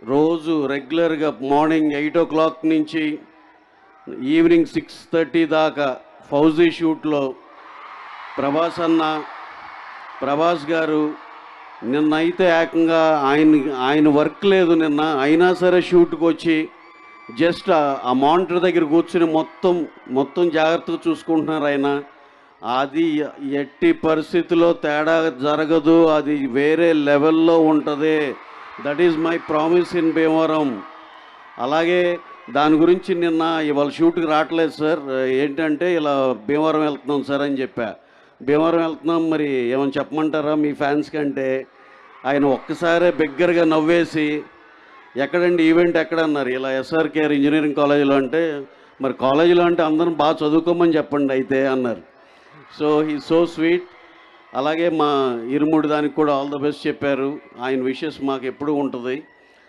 రోజు రెగ్యులర్గా morning 8 o'clock నుంచి ఈవినింగ్ 6:30 దాకా ఫౌజీ షూట్లో ప్రభాస్ గారు నిన్నైతే ఏకంగా ఆయన వర్క్ లేదు నిన్న, అయినా సరే షూట్కి వచ్చి జస్ట్ ఆ మానిటర్ దగ్గర కూర్చుని మొత్తం జాగ్రత్తగా చూసుకుంటున్నారు ఆయన. అది ఎట్టి పరిస్థితిలో తేడా జరగదు, అది వేరే లెవెల్లో ఉంటుంది. That is my promise in Bhimavaram. అలాగే దాని గురించి నిన్న ఇవాళ షూట్కి రావట్లేదు సార్, ఏంటంటే ఇలా భీమవరం వెళ్తున్నాం సార్ అని చెప్పా. భీమవరం వెళ్తున్నాం, మరి ఏమైనా చెప్పమంటారా మీ ఫ్యాన్స్ కంటే ఆయన ఒక్కసారే బిగ్గరగా నవ్వేసి, ఎక్కడండి ఈవెంట్ ఎక్కడన్నారు, ఇలా SRKR ఇంజనీరింగ్ కాలేజీలో అంటే, మరి కాలేజీలో అంటే అందరం బాగా చదువుకోమని చెప్పండి అయితే అన్నారు. So he so sweet. అలాగే మా ఇరుముడి దానికి కూడా ఆల్ ద బెస్ట్ చెప్పారు. ఆయన విషెస్ మాకు ఎప్పుడూ ఉంటుంది.